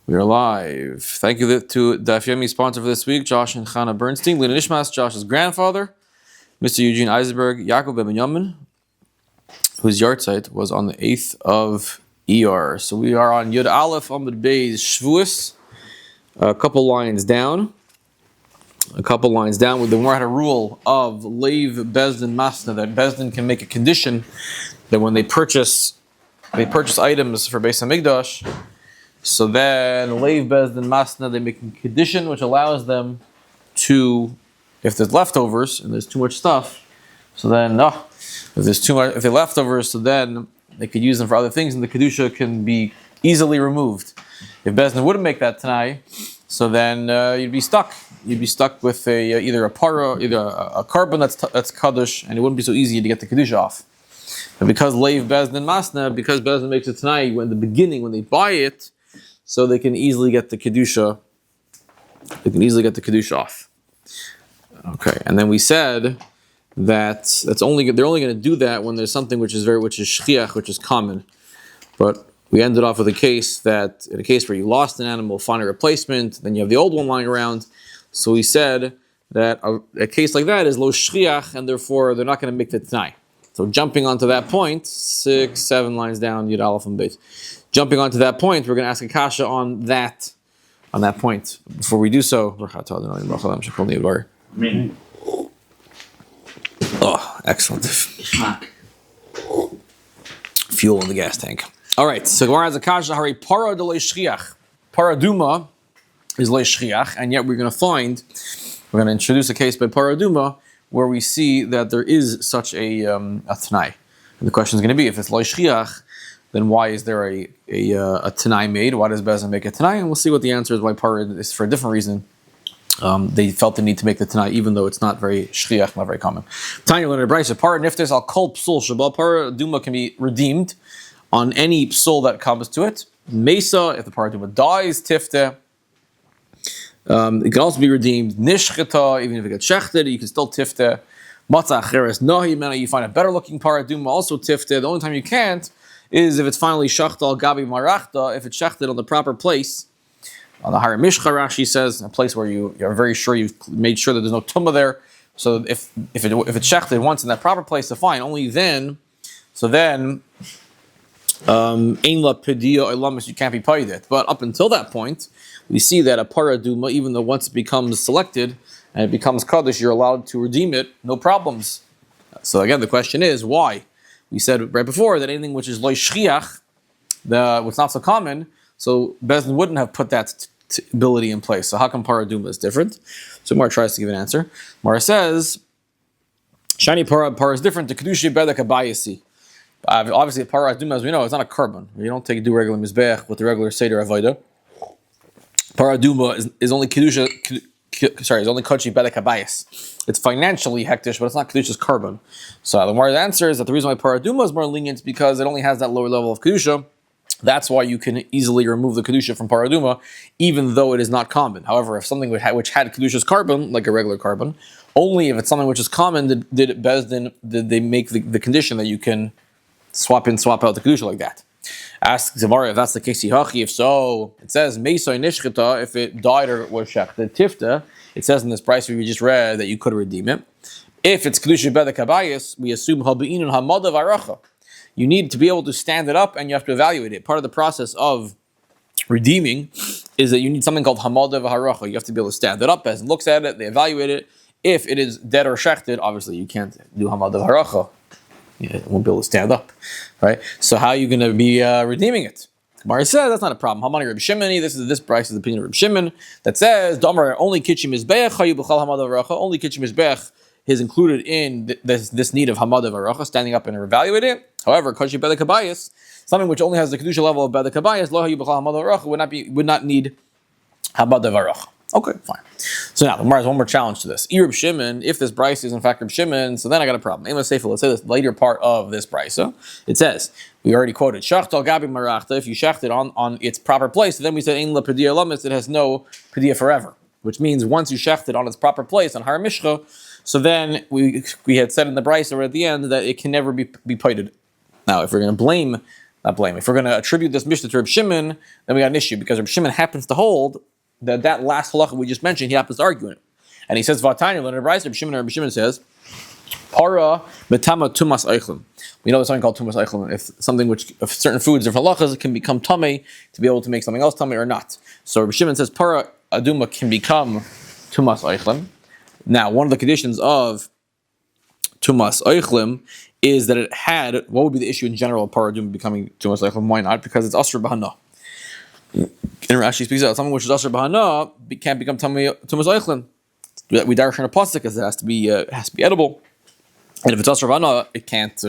We are live. Thank you to Daf Yomi sponsor for this week, Josh and Chana Bernstein. Lina Nishmas, Josh's grandfather, Mr. Eugene Eisenberg, Yaakov Ben Binyamin, whose yahrzeit was on the 8th of ER. So we are on Yud Aleph Amud Bey's Shevuos, a couple lines down. The Gemara had a rule of Leiv Bezdin Masna, that Bezdin can make a condition that when they purchase items for Beis HaMikdash, so then Leiv Bezdin Masna, they make a condition which allows them to, if there's leftovers and there's too much stuff, so then if they're leftovers, so then they could use them for other things, and the kedusha can be easily removed. If Bezdin wouldn't make that tanai, so then you'd be stuck. You'd be stuck with either a para, either a carbon that's kaddish, and it wouldn't be so easy to get the kedusha off. But because Leiv Bezdin Masna, because Bezdin makes it tanai in the beginning when they buy it, so they can easily get the kedusha. Off. Okay, and then we said that they're only going to do that when there's something which is shchiach, which is common. But we ended off with a case in a case where you lost an animal, find a replacement, then you have the old one lying around. So we said that a case like that is lo shchiach, and therefore they're not going to make the t'nai. So jumping onto that point, 6-7 lines down, Yud Aleph and Beis. Jumping onto that point, we're going to ask a kasha on that point. Before we do so, excellent. Fuel in the gas tank. All right, so Gemara has a kasha, hari para de shchiach. Paraduma is le shchiach, and yet we're going to introduce a case by paraduma where we see that there is such a t'nai. And the question is going to be, if it's le shchiach, then why is there a tanai made? Why does Bezdin make a tanai? And we'll see what the answer is. Why para is for a different reason. They felt the need to make the tanai, even though it's not very shchiach, not very common. Tanya learned a brayso. Para niftes al kol psul shabal. Para duma can be redeemed on any psul that comes to it. Mesa, if the para duma dies, tifte. It can also be redeemed. Nishcheta, even if it gets shechted, you can still tifte. Matzah acheres nahi mena. You find a better looking para duma, also tifte. The only time you can't is if it's finally shachta al gabi marachta, if it's shechted on the proper place. On the Hara Mishcha, Rashi says, a place where you're very sure you've made sure that there's no tumah there. So if it's shechted once in that proper place, so fine. Only then, ein la pediya ilamis, you can't be paid it. But up until that point, we see that a paraduma, even though once it becomes selected and it becomes kaddish, you're allowed to redeem it, no problems. So again, the question is why? We said right before that anything which is loy shchiach, what's not so common, so Bezdin wouldn't have put that ability in place. So how come paraduma is different? So Mar tries to give an answer. Mar says, shiny para is different to kedusha bedek abayasi. Obviously, paraduma, as we know, it's not a carbon. You don't do regular mizbech with the regular seder avoda. Paraduma is only kedusha. Is only kochi bedek abayas. It's financially hektish, but it's not kedusha's carbon. So the Mar's answer is that the reason why paraduma is more lenient is because it only has that lower level of kedusha. That's why you can easily remove the kedusha from paraduma, even though it is not common. However, if something which had kedusha's carbon, like a regular carbon, only if it's something which is common did they make the condition that you can swap in, swap out the kedusha like that. Ask Gemara if that's the case. If so, it says meisai nishchita, if it died or was shechted. Tifta, it says in this price we just read that you could redeem it. If it's kedusha bedek habayis, we assume habein and hamada v'aracha. You need to be able to stand it up and you have to evaluate it. Part of the process of redeeming is that you need something called hamada v'haracha. You have to be able to stand it up as it looks at it, they evaluate it. If it is dead or shechted, obviously you can't do hamada v'haracha. It won't be able to stand up, right? So how are you going to be redeeming it? Gemara says that's not a problem. Hamani Reb Shimon. This price is the opinion of Reb Shimon that says Damar only kitchen mizbeach chayu b'chal hamada v'haracha. Only kitchen mizbeach is included in this need of hamada v'haracha, standing up and evaluate it. However, koshi bedek habayis, something which only has the kedusha level of bedek habayis, lo hayu b'chal hamada v'haracha would not need hamada v'haracha. Okay, fine. So now, the Gemara has one more challenge to this. Reb Shimon, if this brisa is in fact Reb Shimon, so then I got a problem. Let's say this later part of this brisa. It says, we already quoted, Shacht al gabi marachta, if you shecht it on its proper place, then we said, Ein la pediya lamis, it has no pediya forever. Which means once you shecht it on its proper place, on Har Mishcha, so then we had said in the brisa right at the end that it can never be poited. Now, if we're going to blame not blame. If we're going to attribute this Mishnah to Reb Shimon, then we got an issue because Reb Shimon happens to hold that last halacha we just mentioned, he happens to argue it. And he says, Vatanya, when Reb Shimon says, Para betama tumas eichlim. We know there's something called tumas eichlim. If certain foods or halachas can become tummy to be able to make something else tummy or not. So Rabbi Shimon says para aduma can become tumas eichlim. Now, one of the conditions of tumas eichlim is that it had. What would be the issue in general of para aduma becoming tumas eichlim? Why not? Because it's asr b'hana. And Rashi speaks out something which is asr b'hana can't become tumas eichlim. We darshan a pasuk because it has to be edible. And if it's asr b'hana, it can't.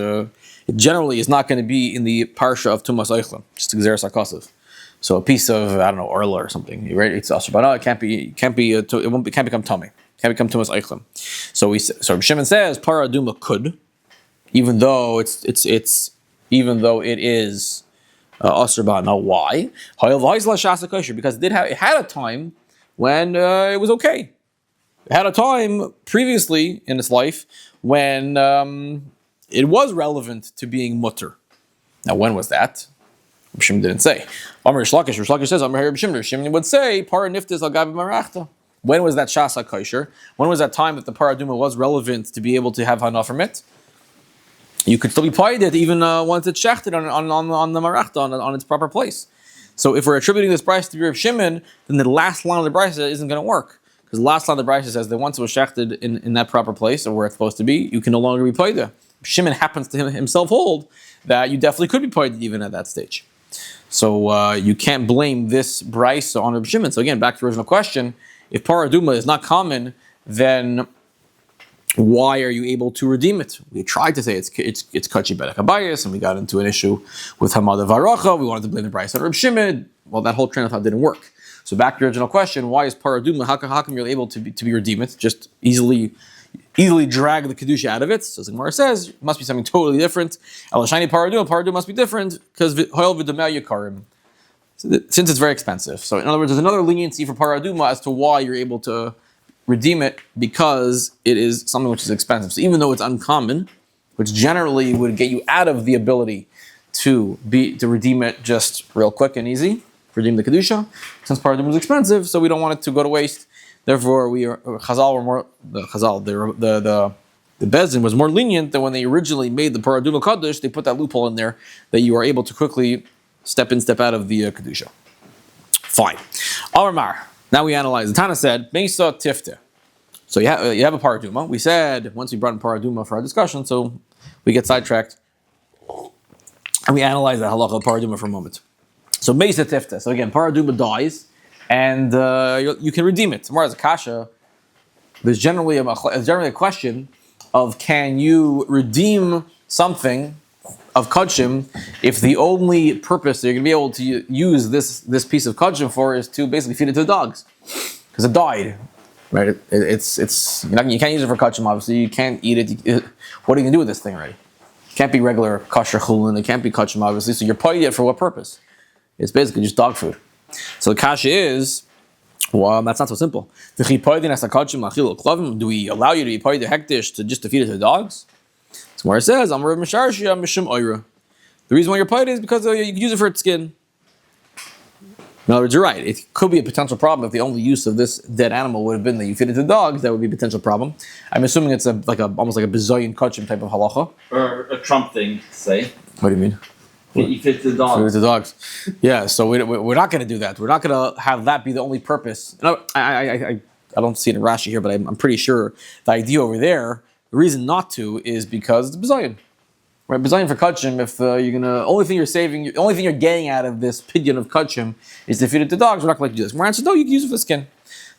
It generally is not going to be in the parsha of tumas eichlim, just xeris hakasiv. So a piece of orla or something, right? It's asr b'hana. It can't become tummy. It can't become tumas eichlim. So Shimon says para aduma could, even though it is asr b'hana. Why? Because it had a time when it was okay. It had a time previously in its life when it was relevant to being mutter. Now, when was that? Reb Shimon didn't say. Amar Shlakish says, Amar Reb Shimon would say, Para niftis al gabi marachta. When was that shas kosher? When was that time that the paraduma was relevant to be able to have hana from it? You could still be paid it even once it's shechted on the marachta, on its proper place. So if we're attributing this price to Reb Shimon, then the last line of the price isn't going to work. Because the last line of the Brisa says that once it was shechted in that proper place, or where it's supposed to be, you can no longer be paid. Shimon happens to himself hold that you definitely could be paid even at that stage. So you can't blame this Brisa on Reb Shimon. So again, back to the original question, if paraduma is not common, then why are you able to redeem it? We tried to say it's kachi bedek habayis, and we got into an issue with Hamad Varacha. We wanted to blame the Brisa on Reb Shimon. Well, that whole train of thought didn't work. So back to the original question, why is paraduma? How come you're able to be redeemed? Just easily drag the kedusha out of it. So the Gemara says it must be something totally different. Elashani paraduma must be different because hoyel v'damel yikarim. Since it's very expensive. So in other words, there's another leniency for paraduma as to why you're able to redeem it because it is something which is expensive. So even though it's uncommon, which generally would get you out of the ability to redeem it just real quick and easy. Redeem the kedusha, since paraduma is expensive, so we don't want it to go to waste. Therefore, the Bezdin was more lenient than when they originally made the paraduma kaddish. They put that loophole in there that you are able to quickly step in, step out of the kedusha. Fine. Amar. Now we analyze. The Tana said Mesa Tifte. So you have a paraduma. We said once we brought in paraduma for our discussion, so we get sidetracked, and we analyze that halacha of paraduma for a moment. So Mesa Tifta. So again, paraduma dies, and you can redeem it. Tomorrow as a kasha, there's generally a question of can you redeem something of kachim if the only purpose that you're going to be able to use this piece of kachim for is to basically feed it to the dogs because it died, right? It's you can't use it for kachim. Obviously, you can't eat it. What are you going to do with this thing, right? It can't be regular kosher chulin. It can't be kachim, obviously. So you're paying it for what purpose? It's basically just dog food. So the kasha is, well, that's not so simple. Do we allow you to be paid the hektish to feed it to the dogs? That's where it says, the reason why you're paid is because you can use it for its skin. In other words, you're right. It could be a potential problem if the only use of this dead animal would have been that you feed it to dogs. That would be a potential problem. I'm assuming it's almost like a bizayin kachim type of halacha. Or a Trump thing to say. What do you mean? You feed it to the dogs. Feed it to dogs. Yeah, so we're not going to do that. We're not going to have that be the only purpose. No, I don't see it in Rashi here, but I'm pretty sure the idea over there, the reason not to is because it's bizayin. Right, bizayin for kachim. If only thing you're getting out of this pidyon of kachim is to feed it to dogs. We're not going to do this. Mar says no, you can use it for the skin.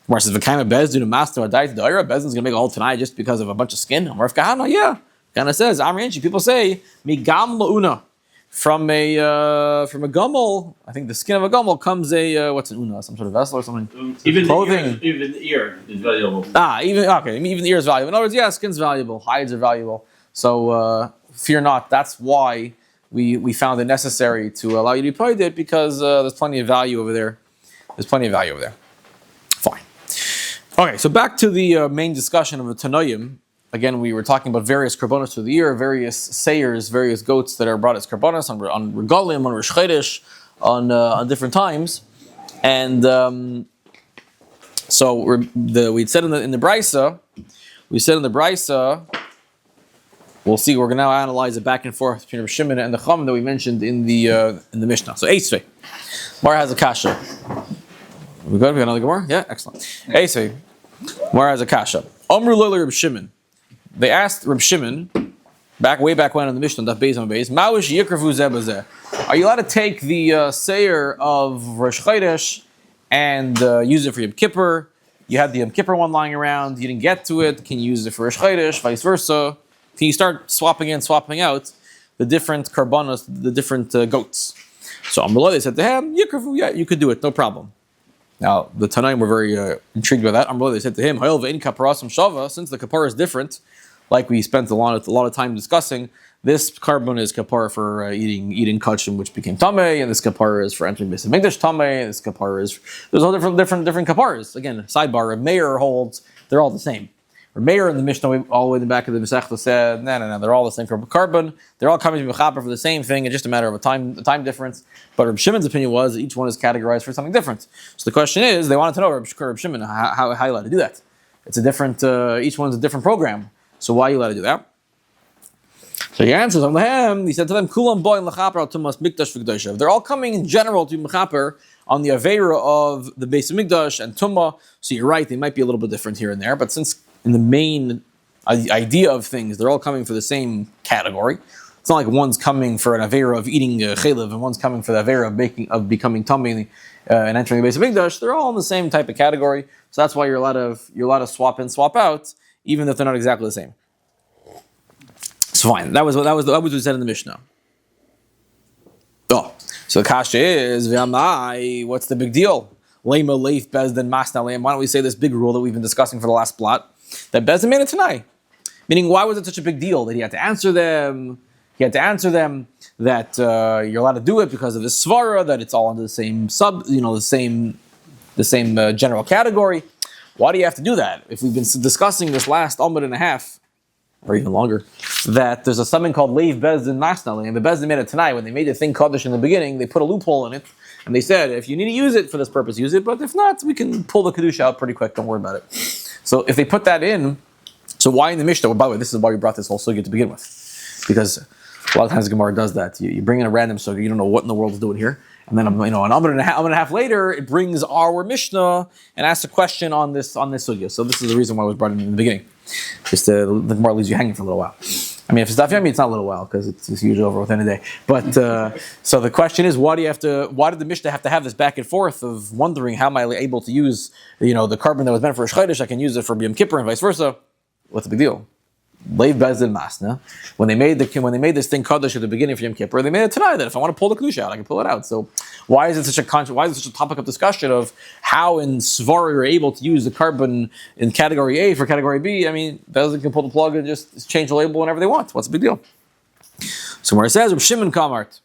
Mar says v'kaima bezdin a master a diet da'ira. Bezdin's going to make a whole tonight just because of a bunch of skin. Mar kahana, yeah. Kahana says Amrianchi. People say migam launa. From a gummel, I think the skin of a gummel comes what's an una? Some sort of vessel or something. Even clothing. Even the ear is valuable. Even the ear is valuable. In other words, yeah, skin's valuable, hides are valuable. So fear not. That's why we found it necessary to allow you to be paid it because there's plenty of value over there. Fine. Okay, so back to the main discussion of the Tanoim. again, we were talking about various karbonos through the year, various sayers, various goats that are brought as karbonos on regalim, on Rosh Chodesh, on different times, and so we said in the brisa, we'll see. We're going to now analyze it back and forth between Reb Shimon and the Chacham that we mentioned in the Mishnah. So Eisvei, Mara has a kasha. We good? We got another Gemara? Yeah, excellent. Eisvei, Mara has a kasha. Amru Lili Reb Shimon. They asked Reb Shimon way back when in the Mishnah, Daf Beis on Beis, Mauish Yikravu Zebazeh. Are you allowed to take the sayer of Rosh Chodesh and use it for Yom Kippur? You had the Yom Kippur one lying around. You didn't get to it. Can you use it for Rosh Chodesh? Vice versa. Can you start swapping in, swapping out the different karbanos, the different goats? So Amrullah, they said to him, Yikravu, yeah, you could do it, no problem. Now, the Tanaim were very intrigued by that. Amrullah, they said to him, since the kapara is different, like we spent a lot of time discussing, this carbon is kapara for eating kachim, which became tamei, and this kapara is for entering Beis Hamikdash tamei, and this kapara is, there's all different kaparas. Again, sidebar, a mayor holds, they're all the same. Meir in the Mishnah, all the way in the back of the Masechta said, no, they're all the same for carbon. They're all coming to Mechaper for the same thing. It's just a matter of a time difference. But Reb Shimon's opinion was that each one is categorized for something different. So the question is, they wanted to know, Reb Shimon, how you allowed to do that? It's a different, each one's a different program. So why are you allowed to do that? So he answers on he said to them, Kulam boy and Lechaper tumas mikdash v'kedosha. They're all coming in general to Mechaper on the Aveira of the Beis Hamikdash and Tumah. So you're right, they might be a little bit different here and there, but since in the main idea of things, they're all coming for the same category. It's not like one's coming for an avera of eating chaylev and one's coming for the avera of becoming tummy and entering the Beis Hamikdash. They're all in the same type of category, so that's why you're allowed to swap in, swap out, even if they're not exactly the same. So fine, that was what we said in the Mishnah. Oh, so the kasha is what's the big deal? Lema leif bezdin masna leim. Why don't we say this big rule that we've been discussing for the last plot? That Bezdin made it tonight. Meaning, why was it such a big deal that he had to answer them? He had to answer them that you're allowed to do it because of the svara, that it's all under the same the same general category. Why do you have to do that? If we've been discussing this last almud and a half, or even longer, that there's something called Leiv Bezdin Masnali, and the Bezdin made it tonight. When they made the thing Kaddish in the beginning, they put a loophole in it, and they said, if you need to use it for this purpose, use it, but if not, we can pull the Kaddish out pretty quick, don't worry about it. So if they put that in, so why in the Mishnah? Well, by the way, this is why we brought this whole sugya to begin with. Because a lot of times the Gemara does that. You bring in a random sugya, you don't know what in the world is doing here. And then an hour and a half later, it brings our Mishnah and asks a question on this sugya. So this is the reason why it was brought in the beginning. Just the Gemara leaves you hanging for a little while. I mean, if it's Daf Yomi, it's not a little while because it's usually over within a day. But so the question is, why did the Mishnah have to have this back and forth of wondering how am I able to use the carbon that was meant for a Chodesh, I can use it for Yom Kippur and vice versa? What's the big deal? Leiv Bezdin Masna. When they made this thing Kaddish at the beginning of Yom Kippur, they made it tonight that if I want to pull the Kedusha out, I can pull it out. So why is it such a topic of discussion of how in Svar you're able to use the carbon in category A for category B? I mean, Bezdin can pull the plug and just change the label whenever they want. What's the big deal? So where it says Reb Shimon Kamart,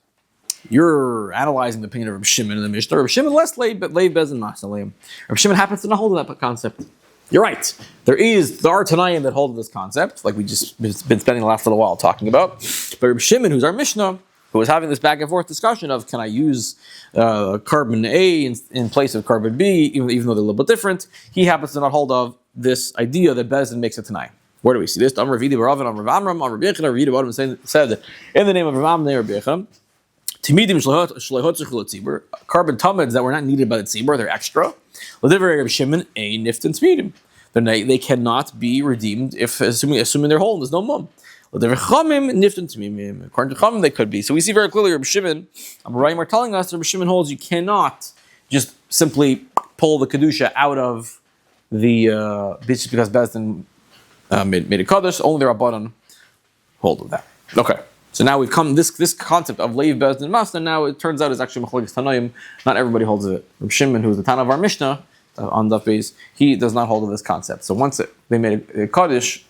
you're analyzing the opinion of Reb Shimon in the Mishnah. Reb Shimon less Leiv Bezdin Masna. Reb Shimon happens to not hold that concept. You're right. There are Tanaim that hold this concept, like we just been spending the last little while talking about. But Reb Shimon, who's our Mishnah, who was having this back and forth discussion of can I use carbon A in place of carbon B, even though they're a little bit different, he happens to not hold of this idea that Bezdin makes it tonight. Where do we see this? Amar Vidi Baravan, Amar Amram, Amar Bechana, Reb Yehuda said that in the name of Rav Amram, Reb Bechana, Timidim Shlehot Zechul Tzibur, carbon tamids that were not needed by the Tzibur, they're extra. L'divrei Reb Shimon, ein niftin tmidim. They cannot be redeemed if assuming they're whole and there's no mum. According to Chamim, they could be. So we see very clearly Reb Shimon, Amoraim are telling us that Reb Shimon holds you cannot just simply pull the Kedusha out of the just because Bezdin made a Kaddish, only the Rabbanan hold of that. Okay. So now we've come this concept of Leiv Bezdin Masna. Now it turns out is actually Machlokes Tanaim. Not everybody holds of it. Reb Shimon, who's the Tana of our Mishnah on Daf Beis, he does not hold of this concept. So once they made a Kaddish,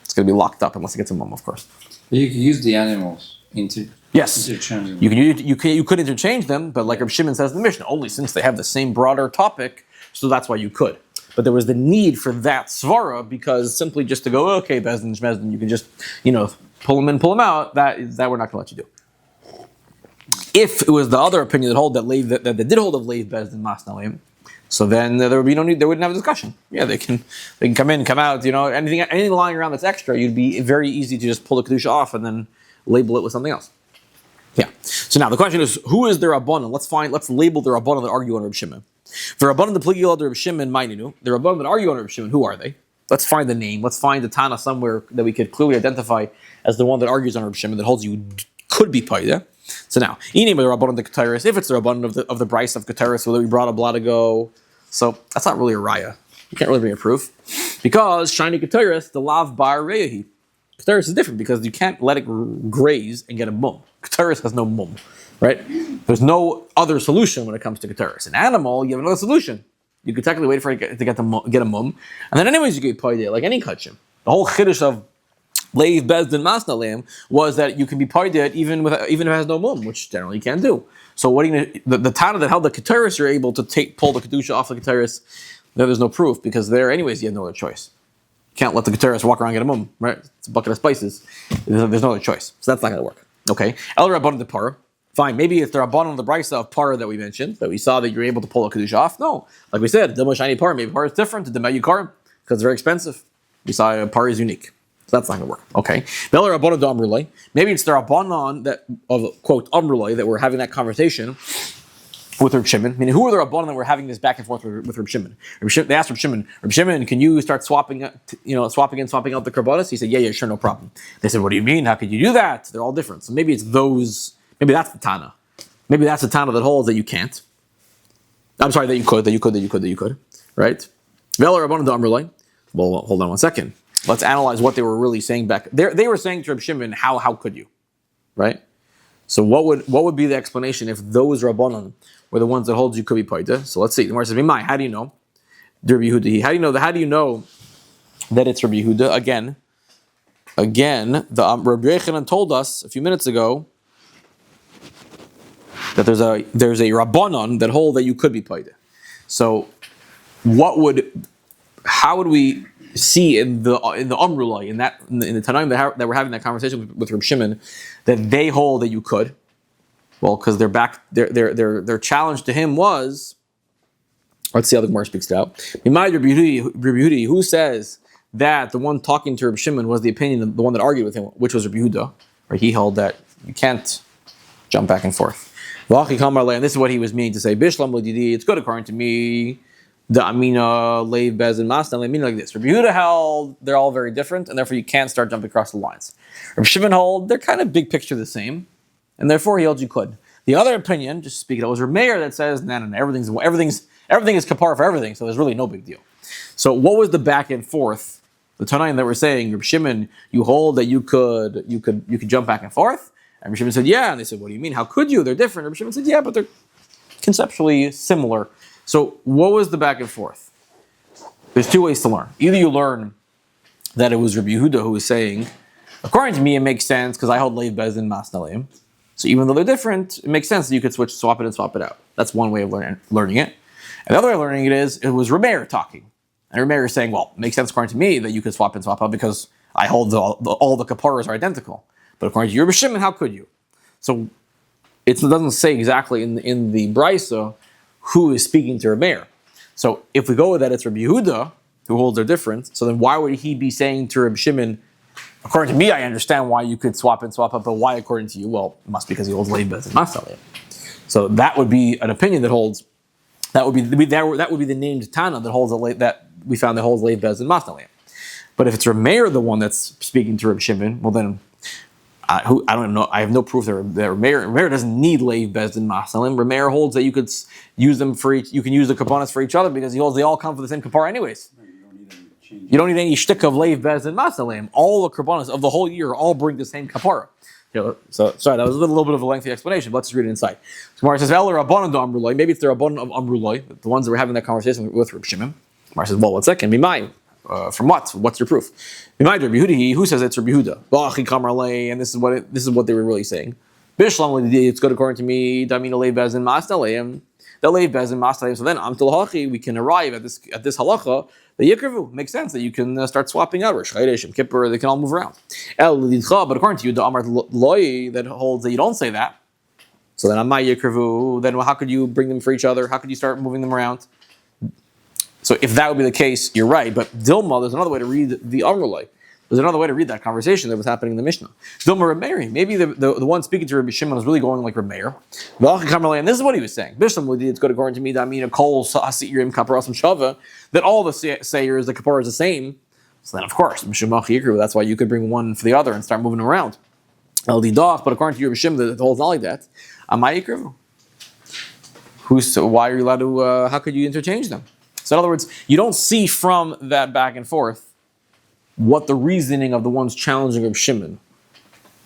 it's going to be locked up unless it gets a mum, of course. But you can use the animals interchange them. You could interchange them, but like Reb Shimon says in the Mishnah, only since they have the same broader topic, so that's why you could. but there was the need for that svara because simply just to go, okay, Bezdin, Shmezdin, you can just, pull them in, pull them out, that we're not going to let you do. If it was the other opinion that hold that did hold of Leiv Bezdin Mas Nalim, so then there would be no need, they wouldn't have a discussion. Yeah, they can come in, come out, anything lying around that's extra, you'd be very easy to just pull the Kedusha off and then label it with something else. Yeah. So now the question is, who is the Rabbanan? Let's label the Rabbanan that argue on Reb Shimon. The Rabbanan the Pligil of Reb Shimon, Maininu. The Rabbanan that argue on Reb Shimon, who are they? Let's find the name. Let's find the Tana somewhere that we could clearly identify as the one that argues on Reb Shimon that holds you could be paida. So now, Inim the Rabbanan the Keteris. If it's the Rabbanan of the Bryce of Keteris, whether we brought a blot ago, so that's not really a raya. You can't really bring a proof because shiny Keteris the lav bar reyahi. Keteris is different because you can't let it graze and get a mum. Keteris has no mum, right? There's no other solution when it comes to Keteris. An animal, you have another solution. You could technically wait for it to get a mum, and then anyways you get paida like any kachim. The whole chiddush of Leiv Bezdin Masna Lamb was that you can be paida even if it has no mum, which generally you can't do. So what are you gonna, the Tana that held the Keteris, you're able to pull the Kedusha off the Keteris, there's no proof because there anyways you have no other choice. You can't let the Keteris walk around and get a mum, right? It's a bucket of spices. There's no other choice. So that's not going to work. Okay. El Rabbanan de Parah. Fine. Maybe it's the Rabbanan of the Brisa of Parah that we mentioned, that we saw that you're able to pull a Kedusha off. No. Like we said, Dilma Shiny Parah. Maybe Parah is different to Demayu Karim because it's very expensive. We saw Parah is unique. So that's not going to work. Okay. El Rabbanan de Amrulai. Maybe it's the Rabbanan that, of quote, Amrulai, that we're having that conversation with Reb Shimon. I mean, who are the Rabbanan that we're having this back and forth with Reb Shimon? They asked Reb Shimon, can you start swapping out the Karbanis? He said, yeah, sure, no problem. They said, what do you mean? How could you do that? They're all different. So maybe it's maybe that's the Tana. Maybe that's the Tana that holds that you can't. I'm sorry, that you could, right? Vela Rabbanan de Amrulai. Well, hold on one second. Let's analyze what they were really saying back. They were saying to Reb Shimon, how could you? Right? So what would be the explanation if those Rabbanan were the ones that hold you could be paida? So let's see. The Gemara says, "Mimai, how do you know?" Rabbi Yehuda. How do you know that it's Rabbi Yehuda? Again, the Rabbi Yechanan told us a few minutes ago that there's a Rabbanan that hold that you could be paida. So how would we see in the Amrulai in the Tanaim that we're having that conversation with Reb Shimon that they hold that you could? Well, because their challenge to him was, let's see how the Gemara speaks it out. Who says that the one talking to Reb Shimon was the opinion of the one that argued with him, which was Reb Yehuda, or he held that you can't jump back and forth. And this is what he was meaning to say. It's good according to me. The Amina, Leiv, Bez, and Masna, they mean like this. Rabbi Yehuda held, they're all very different, and therefore you can't start jumping across the lines. Rabbi Shimon held, they're kind of big picture the same, and therefore he held you could. The other opinion, just speaking, it was Rabbi Meir that says, no, everything is kapara for everything, so there's really no big deal. So what was the back and forth? The Tanaim that were saying, Rabbi Shimon, you hold that you could jump back and forth? And Rabbi Shimon said, yeah, and they said, what do you mean? How could you? They're different. Rabbi Shimon said, yeah, but they're conceptually similar. So what was the back and forth? There's two ways to learn. Either you learn that it was Rabbi Yehuda who was saying, according to me, it makes sense because I hold Leiv Bezdin Masnalim. So even though they're different, it makes sense that you could swap it and swap it out. That's one way of learning it. And the other way of learning it was Rabbi talking. And Rabbi is saying, well, it makes sense according to me that you could swap and swap out because I hold all the kaparas are identical. But according to Rabbi Shimon, how could you? So it doesn't say exactly in the Brisa who is speaking to Rabbi. So if we go with that, it's Rabbi Yehuda who holds their difference. So then why would he be saying to Rabbi Shimon, according to me, I understand why you could swap and swap up, but why according to you? Well, it must be because he holds Leiv Bez and Masalim. So that would be an opinion that holds. That would be the named Tana that holds that we found that holds Leiv Bez and Masalim. But if it's Rabbi the one that's speaking to Rabbi Shimon, well then. I don't know. I have no proof that Rabbi doesn't need Leiv Bez and Masalim. Rabbi holds that you could use them for each. You can use the kapanas for each other because he holds they all come from the same kapara anyways. You don't need any shtick of Leiv Bez and Masalim. All the kapanas of the whole year all bring the same kapara. So sorry, that was a little bit of a lengthy explanation. But let's just read it inside. So Gemara says, Rabbanan Amrulai. Maybe it's the Rabbanan of Amrulai, the ones that were having that conversation with Reb Shimon. Gemara says, well, 1 second. Mimai. From what? What's your proof? Who says it's Rabbi Yehuda? And this is what they were really saying. It's good according to me. the leiv bezin masnaleim. So then amtil hachi, we can arrive at this halacha. The yikrevu makes sense that you can start swapping out Rosh Chodesh and Kippur. They can all move around. But according to you, the Amar Loi that holds that you don't say that. So then Amay yikrevu. Then how could you bring them for each other? How could you start moving them around? So if that would be the case, you're right. But Dilma, there's another way to read the Amar Loi. There's another way to read that conversation that was happening in the Mishnah. Dilma Rabbi, maybe the one speaking to Rabbi Shimon was really going like Rabbi Meir. And this is what he was saying. It's good according to me that all the sayers, the kapara is the same. So then, of course, that's why you could bring one for the other and start moving them around. But according to Rabbi Shimon, the whole is not like that. Why are you allowed to? How could you interchange them? So in other words, you don't see from that back and forth what the reasoning of the ones challenging Reb Shimon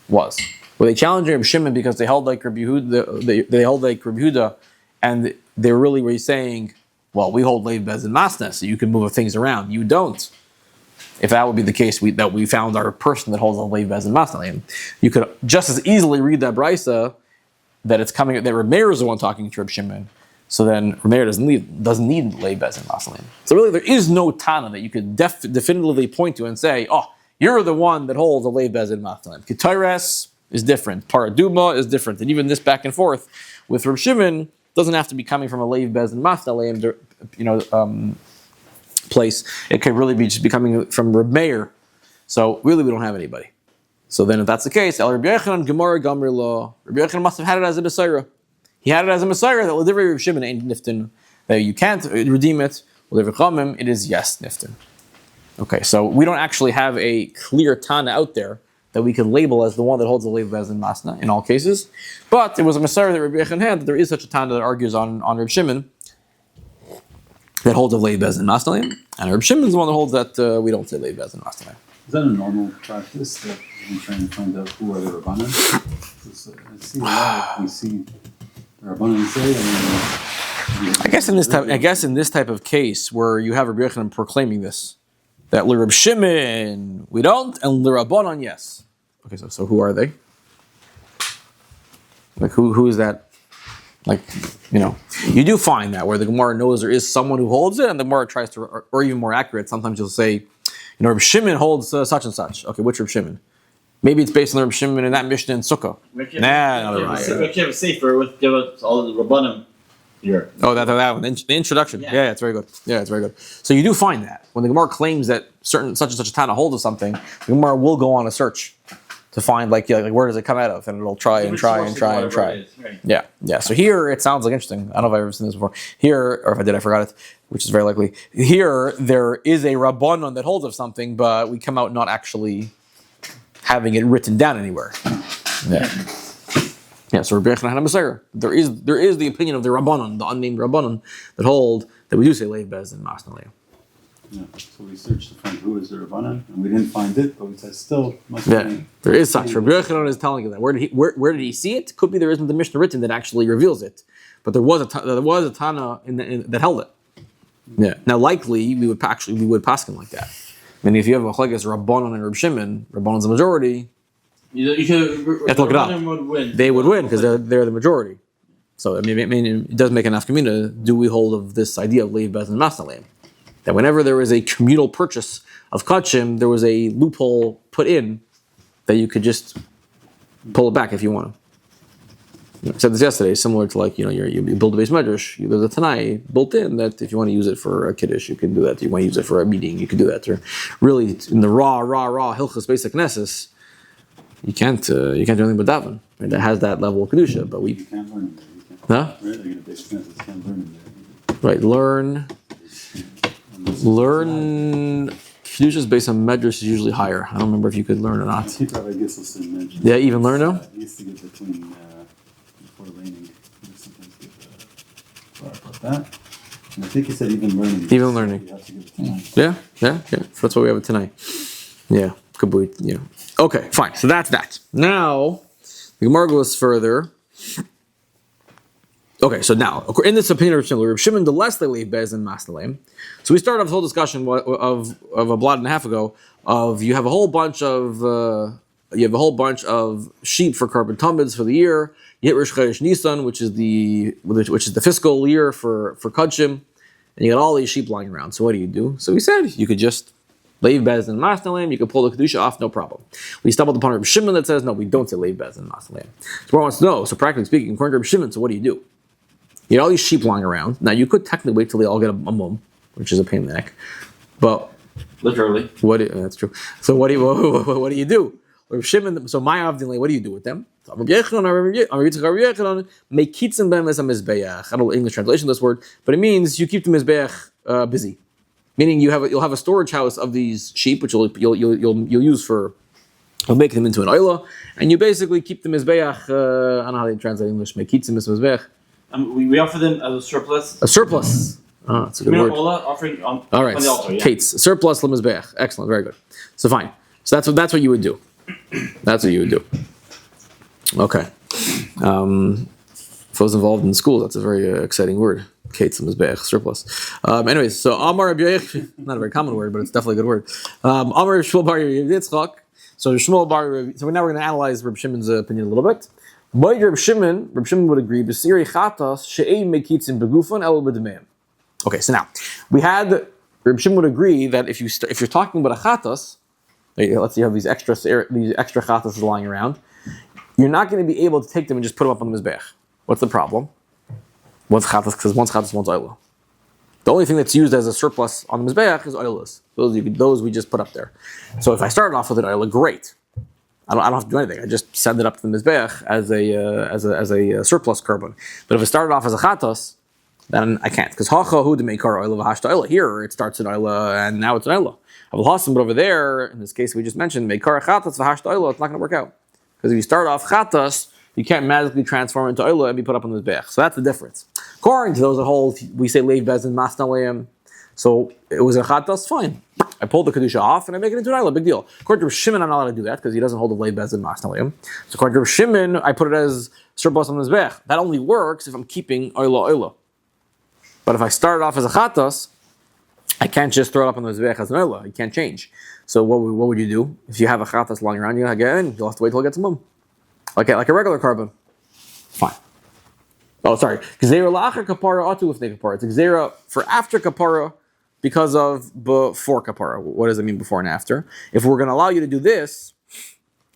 was. Were they challenging Reb Shimon because they held like Reb Yehuda, they held like Reb Yehuda, and they really were saying, well, we hold Leiv Bez and Masna, so you can move things around. You don't. If that would be the case, that we found our person that holds a Leiv Bez and Masna, you could just as easily read that brisa that it's coming that Reb Meir is the one talking to Reb Shimon. So then Reb Meir doesn't need Leiv Bez and Masna. So really, there is no Tana that you could definitively point to and say, oh, you're the one that holds a Leiv Bez and Masna. Ketores is different. Paraduma is different. And even this back and forth with Reb Shimon doesn't have to be coming from a Leiv Bez and Masna, place. It could really be just be coming from Reb Meir. So really, we don't have anybody. So then if that's the case, El Rabbi Yochanan, Gemara, Gamri Law, Rabbi Yochanan must have had it as a Messiah. He had it as a Messiah that L'divrei Reb Shimon ain't niftin. That you can't redeem it. L'divrei Chamim, it is yes niftin. Okay, so we don't actually have a clear Tana out there that we could label as the one that holds the Leiv Bez and Masna in all cases. But it was a Messiah that Rabbi Yochanan had that there is such a Tana that argues on Reb Shimon that holds a Leiv Bez and Masna. And Reb Shimon is the one that holds that we don't say Leiv Bez and Masna. Is that a normal practice that we're trying to find out who are the Rabbanan? I see a lot. We see the Rabbanan say. I guess in this type of case where you have Rabbi Yochanan proclaiming this, that L'Reb Shimon we don't, and L'Rabbanan yes. Okay, so who are they? Like who is that? Like, you do find that where the Gemara knows there is someone who holds it, and the Gemara tries to, or even more accurate, sometimes you'll say, Reb Shimon holds such and such. Okay, which Reb Shimon? Maybe it's based on the Reb Shimon in that Mishnah in Sukkah. We have a sefer with all the Rabbanim here. Oh, that one. The introduction. Yeah, it's very good. So you do find that when the Gemara claims that such and such a Tana holds of something, the Gemara will go on a search to find like where does it come out of, and it'll try. Right. Yeah. So here it sounds like interesting. I don't know if I've ever seen this before. Here, or if I did, I forgot it, which is very likely. Here there is a Rabbanon that holds of something, but we come out not actually having it written down anywhere. Yeah. So Rabbi Yochanan had a Messiah. There is the opinion of the Rabbanon, the unnamed Rabbanon, that hold that we do say Leiv Bez and Masna Leim. Yeah, so we searched to find who is the Rabbanan, and we didn't find it, but we said still must be. There is such. Rabbi Yochanan is telling you that. Where did he see it? Could be there isn't the Mishnah written that actually reveals it, but there was a Tana that held it. Yeah. Now, likely we would paskin like that. I mean, if you have a chleges Rabbanon and Reb Shimon, Rabbanon's the majority. You have to look it up. They would win because they're the majority. So I mean, it does make an afkamina. Do we hold of this idea of Leiv Bez and Masna Leim? That whenever there was a communal purchase of kachim, there was a loophole put in that you could just pull it back if you want to. I said this yesterday, similar to you build a base medrash, there's a tanai built in that if you want to use it for a kiddush, you can do that. If you want to use it for a meeting, you can do that. Or really, in the raw hilchos basic nessus, you can't do anything but daven. Right? That has that level of kedusha, but you can't learn it. Huh? Really, in a basic nessus, can't learn it. Right, learn kedusha is based on medrash is usually higher. I don't remember if you could learn or not. I think Rabbi Gisselson mentioned. Yeah, even learn now. He used to get between before laning. He would sometimes get about that. And I think he said even learning. Even learning. You have to give it tonight. Yeah. So that's why we have it tonight. Yeah, kabut. Yeah. Okay, fine. So that's that. Now the Gemara goes further. Okay, so now, in this opinion of Reb Shimon, the less they leave Bez and Masna Leim. So we started off this whole discussion of a blot and a half ago of you have a whole bunch of you have a whole bunch of sheep for carbon tumbeds for the year. You hit Rosh Chodesh Nisan, which is the fiscal year for Kudshim, and you got all these sheep lying around. So what do? So we said you could just Leiv Bezdin Masnalim, you could pull the Kedusha off, no problem. We stumbled upon Rabbi Shimon that says, no, we don't say Leiv Bezdin Masnalim. So one wants to know, so practically speaking, according to Rabbi Shimon, so what do? You got all these sheep lying around. Now, you could technically wait till they all get a mum, which is a pain in the neck. But literally. That's true. So what do you do? Rabbi Shimon, so my Avdin, what do you do with them? I don't know English translation of this word, but it means you keep the Mizbeach busy. Meaning you'll have a storage house of these sheep, which you'll use for, you'll make them into an oila, and you basically keep the mizbeach. I don't know how they translate English. Mekitzim is mizbeach. We offer them as a surplus. A surplus. Oh, that's a good word. Offering on all right. On the altar, yeah. Kates, surplus lemizbeach. Excellent, very good. So fine. So that's what you would do. That's what you would do. Okay. For those involved in school, that's a very exciting word. Kates Mizbeach, surplus. Anyways, so Amar Rabbi Yochanan, not a very common word, but it's definitely a good word. Amar Shmuel Bar Yitzchak. So Shmuel Bar. So now we're going to analyze Rabbi Shimon's opinion a little bit. Rabbi Shimon would agree. B'siri chatas she'ein mekitzim begufan el b'demeim. Okay, so now we had Rabbi Shimon would agree that if you're talking about a chatas, let's say you have these extra chatas lying around, you're not going to be able to take them and just put them up on the mizbeach. What's the problem? One's chatas, because one's chatas, one's oila. The only thing that's used as a surplus on the mizbeach is oilas. Those we just put up there. So if I started off with an oila, great. I don't have to do anything. I just send it up to the mizbeach as a surplus carbon. But if it started off as a chatas, then I can't, because hacha hu demeikar oila v'hashta oila. Here it starts in oila and now it's an oila. But over there, in this case we just mentioned meikar chatas v'hashta oila. It's not going to work out, because if you start off chatas, you can't magically transform into oila and be put up on the mizbeach. So that's the difference. According to those that hold, we say leiv bezin masnaleim. So it was a chatas, fine. I pulled the kedusha off and I make it into an oila, big deal. According to Rav Shimon, I'm not allowed to do that because he doesn't hold the leiv bezin masnaleim. So according to Rav Shimon, I put it as surplus on the mizbeach. That only works if I'm keeping oila. But if I start off as a chatas, I can't just throw it up on the mizbeach as an oila. You can't change. So what would you do if you have a chatas lying around? You're gonna get in. You'll have to wait till it gets a mum. Like a regular carbon. Fine. Oh, sorry. Gzeira la'achar kapara atu lifnei kapara. It's gzeira for after kapara because of before kapara. What does it mean before and after? If we're going to allow you to do this,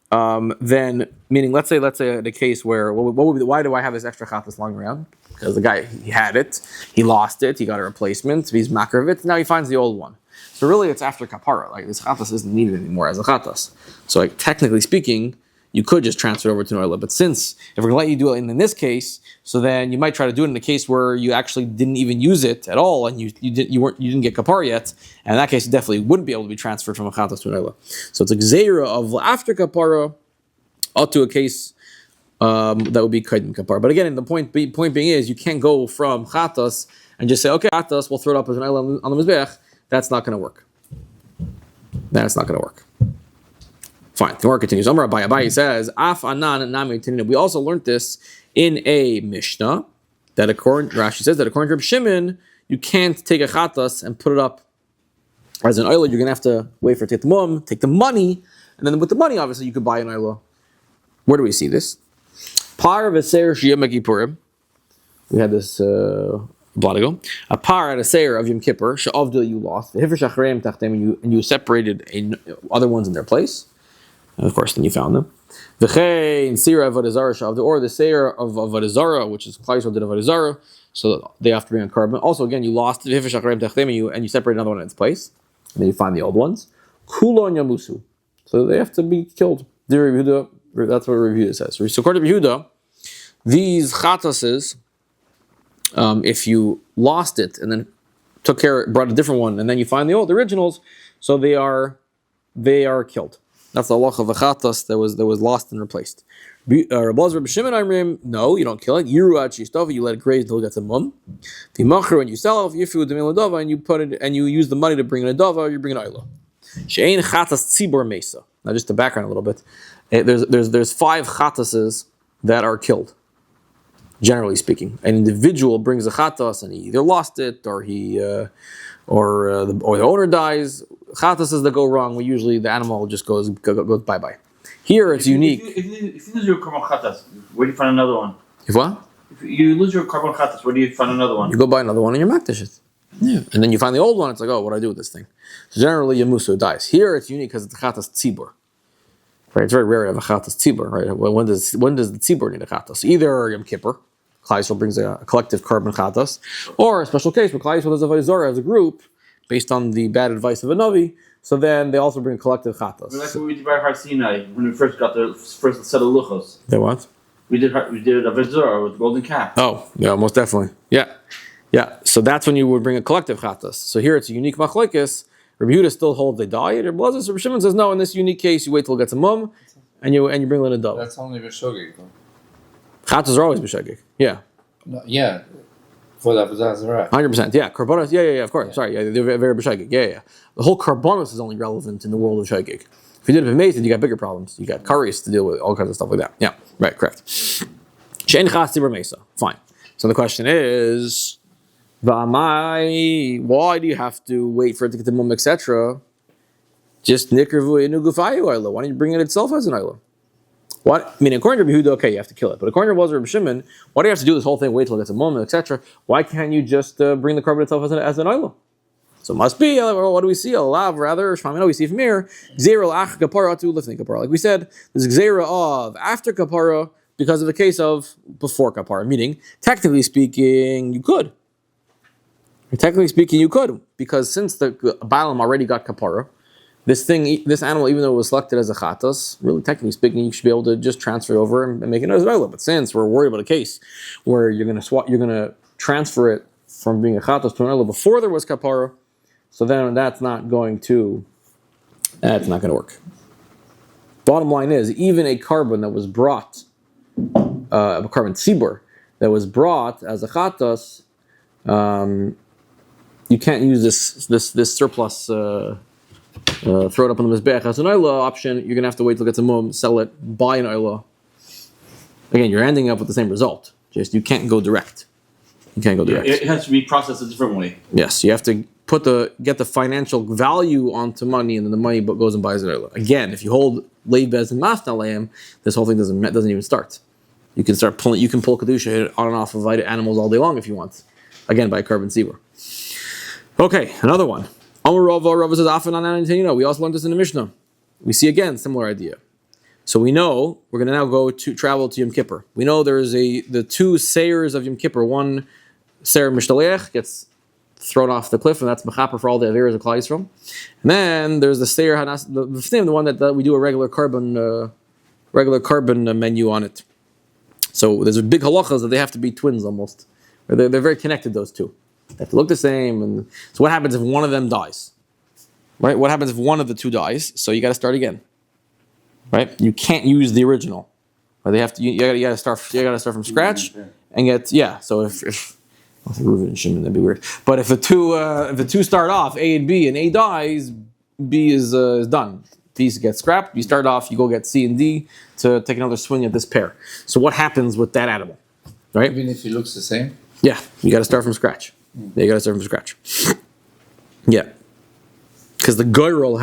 then meaning let's say the case where what would be, why do I have this extra chatas lying around? Because the guy, he had it, he lost it, he got a replacement, he's makar of it, now he finds the old one. So really it's after kapara. Like this chatas isn't needed anymore as a chatas. So like technically speaking, you could just transfer it over to an oila. But since, if we're going to let you do it in this case, so then you might try to do it in the case where you actually didn't even use it at all, and you didn't get kapara yet, and in that case, it definitely wouldn't be able to be transferred from a chatas to an oila. So it's a gzeira of after kapara up to a case that would be kaidin kapara. But again, the point being is, you can't go from chatas and just say, okay, chatas, we'll throw it up as an oila on the mizbeach. That's not going to work. That's not going to work. Fine. The Gemara continues. Amar Abai says, "Af anan nami tinina." We also learned this in a Mishnah that Rashi says that according to Reb Shimon, you can't take a chatas and put it up as an oila. You're going to have to wait for titmum, take the money, and then with the money, obviously, you could buy an oila. Where do we see this? Par v'seir sheyom kippurim. We had this a while ago. A par at a seir of Yom Kippur she'avdil you lost. V'hifresh achreim tachtem, and you separated other ones in their place. And of course, then you found them. V'chein sira avodah zara, or the seir of avodah zara, which is Klal Yisrael did avodah zara, so they have to bring a carbon. Also, again, you lost and you separate another one in its place, and then you find the old ones. Kulon yamusu, so they have to be killed. That's what Rabbi Yehuda says. So according to Rabbi Yehuda, these chatases, if you lost it and then brought a different one, and then you find the originals, so they are killed. That's the halacha of a chatas that was lost and replaced. Rabbi Shimon, no, you don't kill it. You let it graze until it gets a mum. The machar, when you sell it, and you put it and you use the money to bring in a dava, you bring an oila. She'ein chatas tzibor mesa. Now, just to background a little bit, there's 5 chatases that are killed. Generally speaking, an individual brings a chatas and he either lost it or the owner dies. Chatases that go wrong, the animal just goes bye-bye. Here it's unique. If you lose your carbon khatas, where do you find another one? If what? If you lose your carbon khatas, where do you find another one? You go buy another one and you're makdish it. Yeah. And then you find the old one, it's like, oh, what do I do with this thing? So generally, Yamusu dies. Here it's unique because it's chatas tzibur. Right? It's very rare to have a chatas tzibur, right? When does the tzibur need a chatas? Either Yom Kippur, Klal Yisrael brings a collective carbon chatas, or a special case where Klal Yisrael does a vayzorah as a group, based on the bad advice of a Navi, so then they also bring collective chatas. Like what we did by Har Sinai when we first got the first set of luchos. They what? We did a vizor with the golden calf. Oh, yeah, most definitely. Yeah. So that's when you would bring a collective chatas. So here it's a unique machlekes. Rabbi Yehuda still holds they die. Rabbi Shimon says no. In this unique case, you wait till it gets a mum, and you bring in a dove. That's only b'shogeg. Chatas are always b'shegeg. Yeah. No, yeah. For the Avodah Zarah. 100%. Yeah. Karbonos. Yeah. Of course. Sorry. Yeah. They're very b'shegeg. Yeah. The whole karbonos is only relevant in the world of shegeg. If you did it b'meitzid, you got bigger problems. You got karis to deal with, all kinds of stuff like that. Yeah. Right. Correct. Shein chas tzibur meisa. Fine. So the question is, why do you have to wait for it to get the mum, etc.? Just nikrvu inu gufayu ayla. Why don't you bring it itself as an ayla? What? I mean, according to Rabbi Yehuda, okay, you have to kill it. But according to Rabbi Shimon, why do you have to do this whole thing? Wait till it gets a mum, etc. Why can't you just bring the carbon itself as an ayla? So it must be. What do we see? Allah, rather, Shmamino, we see from here. Gzeira ach kapara to lifting kapara. Like we said, there's gzeira of after kapara because of a case of before kapara. Meaning, technically speaking, you could. Technically speaking, you could, because since the Balaam already got kapara, this animal, even though it was selected as a chatas, really technically speaking, you should be able to just transfer it over and make it as an ayla. But since we're worried about a case where you're going to transfer it from being a chatas to an ayla before there was kapara, so then that's not going to work. Bottom line is, even a carbon that was brought, a carbon tzibur that was brought as a chatas, you can't use this surplus, throw it up on the mizbech as an ayla option. You're going to have to wait till it gets a mum, sell it, buy an ayla. Again, you're ending up with the same result. Just you can't go direct. You can't go direct. It has to be processed a different way. Yes, you have to get the financial value onto money, and then the money goes and buys an ayla. Again, if you hold leibez and masna leim, this whole thing doesn't even start. You can pull kedusha on and off of animals all day long if you want. Again, by a carbon tzibur. Okay, another one. Rava says, we also learned this in the Mishnah. We see again, similar idea. So we know, we're going to now travel to Yom Kippur. We know there's the two sayers of Yom Kippur. One sayer mishtaleach gets thrown off the cliff, and that's mechaper for all the averas of Klal Yisrael. And then there's the sayer hanas, the one that we do a regular carbon menu on it. So there's a big halachas that they have to be twins almost. They're very connected, those two. They have to look the same. And so what happens if one of them dies? Right? What happens if one of the two dies? So you got to start again. Right? You can't use the original. Or they have to. You got to start. You got to start from scratch and get. So if Reuven and Shimon, that'd be weird. But if the two start off A and B, and A dies, B is done. B gets scrapped. You start off. You go get C and D to take another swing at this pair. So what happens with that animal? Right? Even if it looks the same. Yeah, you got to start from scratch. Yeah, you got to start from scratch. Yeah, because the goyrel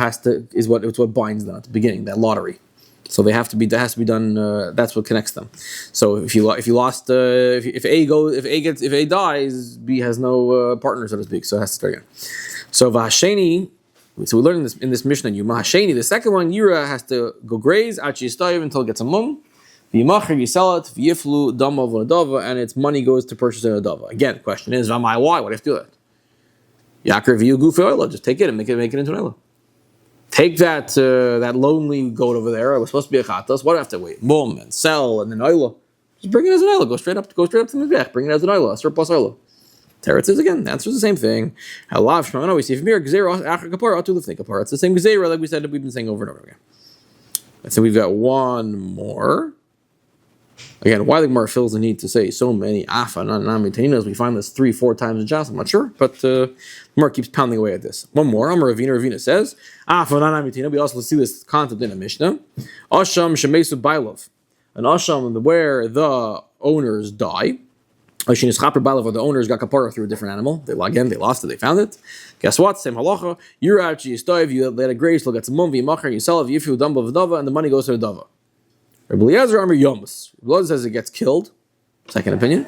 is what binds them at the beginning, that lottery. So that has to be done. That's what connects them. So if A dies, B has no partner, so to speak. So it has to start again. So v'hasheni. So we learned this in this Mishnah. Hasheni, the second one, Yira has to go graze until it gets a mum. V'yimacher, you sell it. V'yiflu dama v'nadava, and its money goes to purchase a nadava. Again, the question is, why? Why do you have to do that? Yaakar v'yu gufi oila. Just take it and make it into an oila. Take that lonely goat over there. It was supposed to be a chatas. What do I have to wait? Boom, and sell, and then oila. Just bring it as an oila. Go straight up to the mizbech. Bring it as an oila, a surplus oila. Teretz is again. The answer is the same thing. Halav shmamano. We see from here gzeira achar kapara atu lifnei kapara. It's the same gzeira like we said that we've been saying over and over again. And so we've got one more. Again, why the Gemara feels the need to say so many afa namitainas, we find this 3-4 times in Jas. I'm not sure, but the Gemara keeps pounding away at this. One more. Amar Ravina says afa namitina. We also see this concept in a Mishnah. Asham shemesu bailov, an asham where the owners die. Ashinis chaper bailov, or the owners got kapara through a different animal. They lost it. They found it. Guess what? Same halacha. You're out. You let a grace. Look at some mum. You sell it. You feel dumb of dava, and the money goes to the dava. Rabbi Eliezer Amar Yomus. Rabbi Eliezer says it gets killed. Second opinion.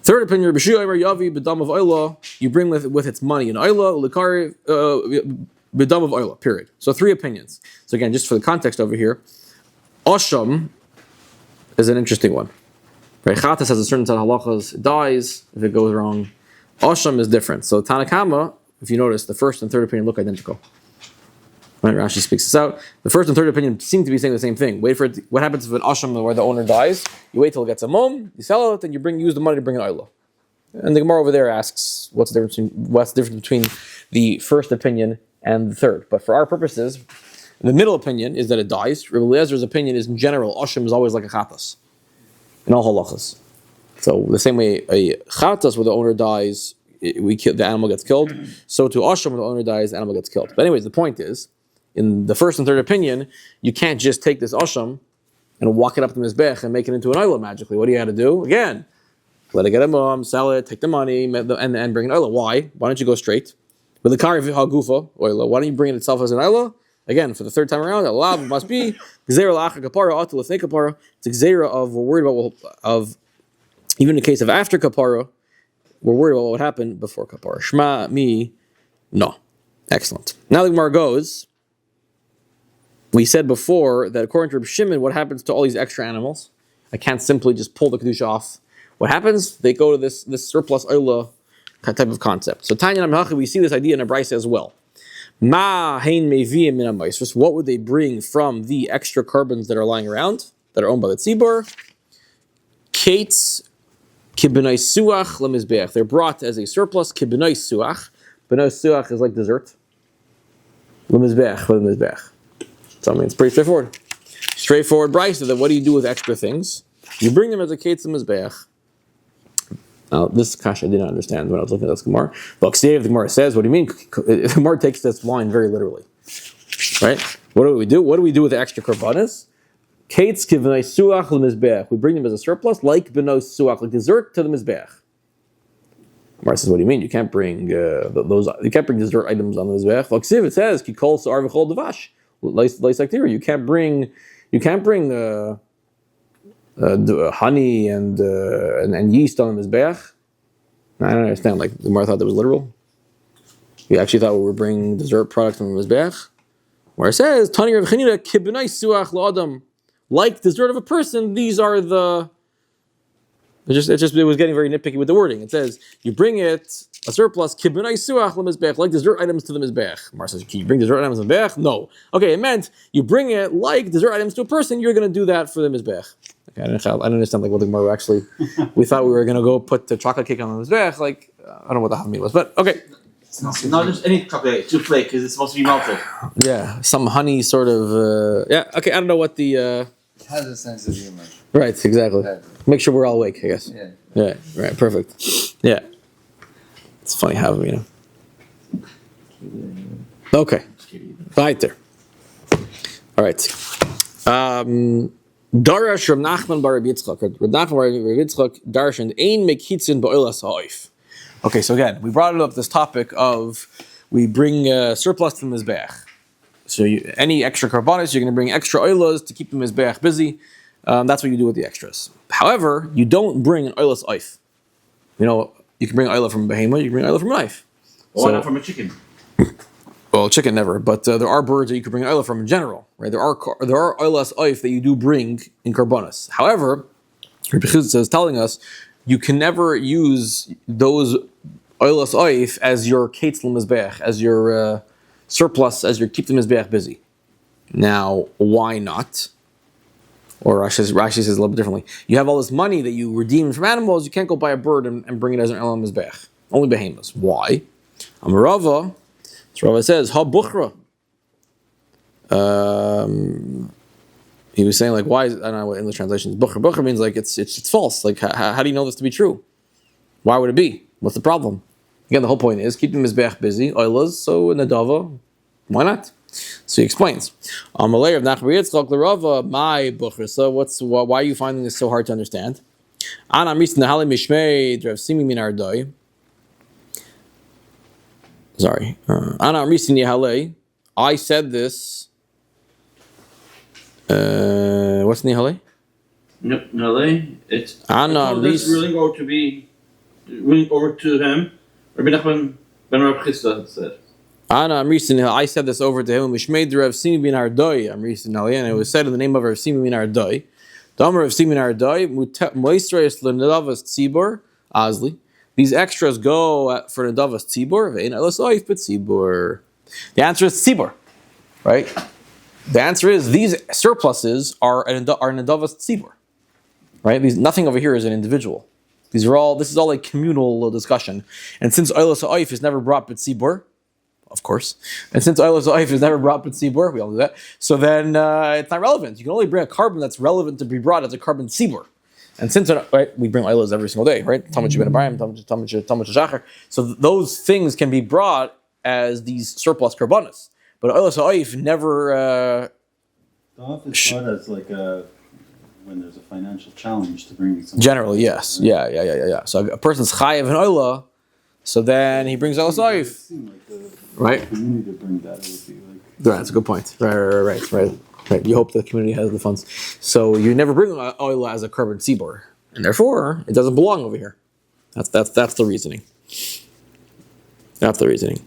Third opinion, Rabbi Shua Amar Yavi b'dam of oila. You bring with its money an oila, ulikari b'dam of oila. Period. So 3 opinions. So again, just for the context over here, Osham is an interesting one. Right? Chatas has a certain set of halachas. It dies if it goes wrong. Osham is different. So Tanakama, if you notice, the first and third opinion look identical. Right, Rashi speaks this out. The first and third opinion seem to be saying the same thing. Wait for it. What happens if an asham where the owner dies? You wait till it gets a mum, you sell it, and you use the money to bring an oila. And the Gemara over there asks, what's the difference between the first opinion and the third? But for our purposes, the middle opinion is that it dies. Rabbi Eliezer's opinion is in general, asham is always like a chatas in all halachas. So the same way a chatas where the owner dies, the animal gets killed. So to asham where the owner dies, the animal gets killed. But anyways, the point is, in the first and third opinion, you can't just take this asham and walk it up to the mizbech and make it into an oila magically. What do you have to do? Again, let it get a mum, sell it, take the money, and bring an oila. Why? Why don't you go straight? With the kari hagufa oila, why don't you bring it itself as an oila? Again, for the third time around, Allah must be gzeira la'achar kapara atu l'fnei kapara. It's a gzeira of we're worried about even in the case of after kapara, we're worried about what would happen before kapara. Shma mi no. Excellent. Now the Gemara goes. We said before that according to Reb Shimon, what happens to all these extra animals? I can't simply just pull the kedusha off. What happens? They go to this surplus oila type of concept. So Tanya Namahachi, we see this idea in a brisa as well. Ma hein meviyim min ha'maisros. What would they bring from the extra carbons that are lying around, that are owned by the tzibur? Kates kibbenai suach lemizbeach. They're brought as a surplus kibbenai suach. Benai suach is like dessert. Lemizbeach. So I mean, it's pretty straightforward. Straightforward brisa. Then what do you do with extra things? You bring them as a kates lemizbeach. Now, this kasha I did not understand when I was looking at this Gemara. But the Gemara says, what do you mean? The Gemara takes this line very literally. Right? What do we do? What do we do with the extra korbanos? Kates kivnei suach lemizbeach. We bring them as a surplus, like beno suach, like dessert to the mizbeach. Gemara says, what do you mean? You can't bring those. You can't bring dessert items on the mizbeach. Like it says, kikol sa'ar v'chol devash. You can't bring honey and yeast on the mizbeach. I don't understand. Like the Gemara thought that was literal. You actually thought we were bringing dessert products on the mizbeach. Where it says Tani Rav Chanina kibnei suach la'adam, like dessert of a person. These are the. It was getting very nitpicky with the wording. It says you bring it a surplus kibnei suach lemizbeach, like dessert items to the mizbeach. Mar says, can you bring dessert items to the mizbeach? No. Okay, it meant you bring it like dessert items to a person. You're going to do that for the mizbeach. Okay, I don't understand like what the Gemara actually. We thought we were going to go put the chocolate cake on the mizbeach. Like I don't know what the havamid was, but okay. It's not just any chocolate, too flake because it's supposed to be melted. Yeah, some honey sort of. Yeah. Okay, I don't know what the. It has a sense of humor. Right. Exactly. Yeah. Make sure we're all awake. I guess. Yeah. Yeah. Right. Perfect. Yeah. It's funny how Okay. Right there. All right. Darash Rav Nachman bar Rabbi Yitzchak. Rav Nachman bar Rabbi Yitzchak darshan ein mekitzin ba'olas ha'oif. Okay, so again, we brought it up this topic of we bring surplus to the mizbeach. So any extra karbanis, you're going to bring extra oilas to keep the mizbeach busy. That's what you do with the extras. However, you don't bring an oilas oif. You know, you can bring oila from a behemoth, you can bring oila from a knife. Why not from a chicken? Well, chicken never, but there are birds that you can bring oila from in general, right? There are oilas oif that you do bring in karbanis. However, Rabbi Chizd is telling us you can never use those oilas oif as your kates l'mizbeach, as your surplus, as your keep the mizbeach busy. Now, why not? Or Rashi says a little bit differently. You have all this money that you redeem from animals, you can't go buy a bird and bring it as an elam mizbeach. Only behemoths. Why? Amarava, so Rabbi says, ha bukhra. He was saying like, why? I don't know what English translation is. Bukhra. Bukhra means like it's false. Like how do you know this to be true? Why would it be? What's the problem? Again, the whole point is keep the mizbeach busy. Oilas, so nadava, why not? So he explains. Amalei of Nachman Yitzchak l'Rava my bukhra. So why are you finding this so hard to understand? Ana misna nahali mishmei drav simi min ardoi. Sorry. Ana misna nahali. I said this. What's Nihale? No, it's Anna this ruling over to be ruling over to him. Rabbi Nachman ben Rav Chisda said. Anna Amrisin, I said this over to him. Mishmei Rav Simi bin Ardoi. Amrisin Ali, and it was said in the name of Rav Simi bin Ardoi. Damer Rav Simi bin Ardoi. Moistreis lenadavas tzibor azli. These extras go for nadavas tzibor. Ve'in elos oif but tzibor. The answer is tzibor, right? The answer is these surpluses are nadavas tzibor, right? Nothing over here is an individual. This is all a communal discussion. And since oilos oif is never brought but tzibor, of course, and since oilos oif is never brought but tzibor, we all do that. So then it's not relevant. You can only bring a carbon that's relevant to be brought as a carbon tzibor. And since we bring oilos every single day, right? Talmud ben Abraham, Talmud Shachar. So those things can be brought as these surplus karbanos. But oilos oif never. The office thought as like when there's a financial challenge to bring something. Generally, yes, right? Yeah. So a person's chayav and oila, so then he brings oilos oif. It seemed like the right? community to bring that, it would be like. Right, that's a good point. Right. You hope the community has the funds. So you never bring oil as a carbon tzibor, and therefore it doesn't belong over here. That's the reasoning. That's the reasoning.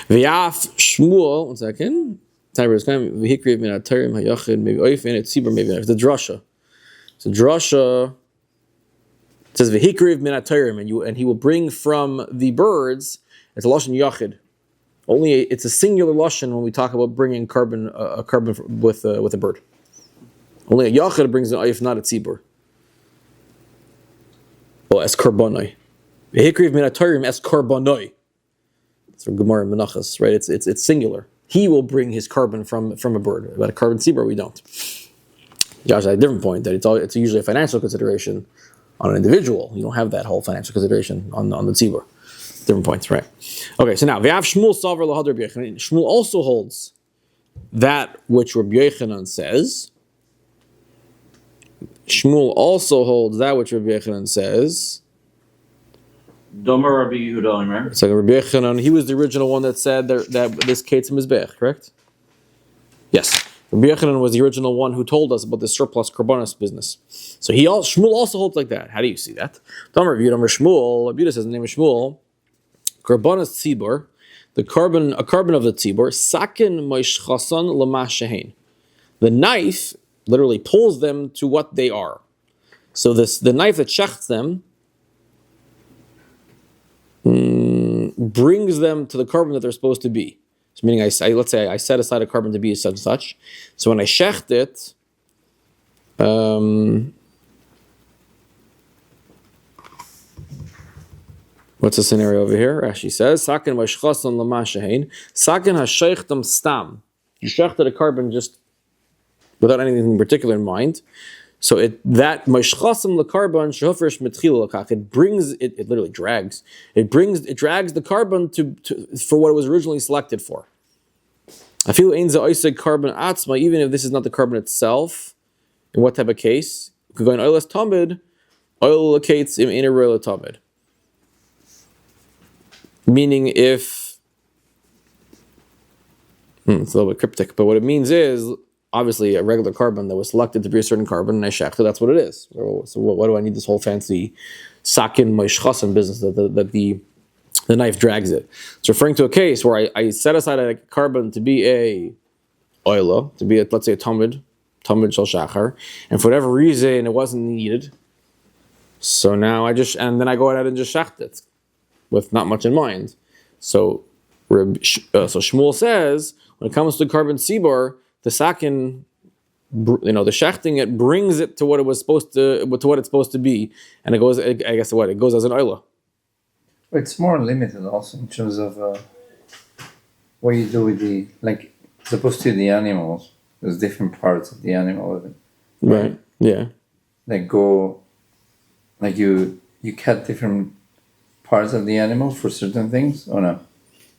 V'yaf Shmuel, 1 second. V'hikriv min atarim hayachid maybe oif and tzibor maybe the drasha. So drasha it says v'hikriv min atarim and he will bring from the birds. It's a lashon yachid. Only it's a singular lashon when we talk about bringing a carbon with a bird. Only a yachid brings an oif, not a tzibur. Well, as karbonai. V'hikriv min atarim as karbonai. It's from Gemara Menachos, right? It's singular. He will bring his carbon from a bird. But a carbon tzibur, we don't. Josh had a different point that it's usually a financial consideration on an individual. You don't have that whole financial consideration on the tzibur. Different points, right? Okay, so now V'av Shmuel Savar Lahad Rabbi Yochanan. Shmuel also holds that which Rabbi Yochanan says. Shmuel also holds that which Rabbi Yochanan says. Domer Rabbi Yehuda Omer. It's like Rabbi Yochanan. He was the original one that said that this Kates Mizbech, correct? Yes. Rabbi Yochanan was the original one who told us about the surplus karbonos business. So Shmuel also holds like that. How do you see that? Domer Rabbi Yehuda Shmuel. Rabbi Yehuda says the name of Shmuel. Karbonos tzibor, a carbon of the tzibor, sakin moishchason lama shehein. The knife literally pulls them to what they are. So the knife that shechts them brings them to the carbon that they're supposed to be. So meaning, let's say I set aside a carbon to be such and such. So when I shecht it, what's the scenario over here? Rashi says, "Sakin v'shchason l'mashahin, sakin hasheichtam stam." You shechted a carbon just without anything in particular in mind. So that mashchasim l'carbon shehofresh mitchila l'kach. It brings it literally drags. It drags the carbon to for what it was originally selected for. I feel ein za'oiseg carbon atzma, even if this is not the carbon itself. In what type of case? We could go in oilas tamid, oil locates in inner oil tamid. Meaning if, it's a little bit cryptic, but what it means is, obviously a regular carbon that was selected to be a certain carbon, and I shechted, that's what it is. So what do I need this whole fancy sakin moishchasen business that the knife drags it? It's referring to a case where I set aside a carbon to be a oila, to be let's say a tamid shel shachar, and for whatever reason it wasn't needed. So now then I go ahead and just shecht it with not much in mind. So Shmuel says, when it comes to carbon tzibor, the sakin, the shechting, it brings it to what it was supposed to what it's supposed to be, and it goes. I guess it goes as an oila. It's more limited also in terms of what you do with as opposed to the animals. There's different parts of the animal, right? Yeah. You cut different parts of the animal for certain things, or no?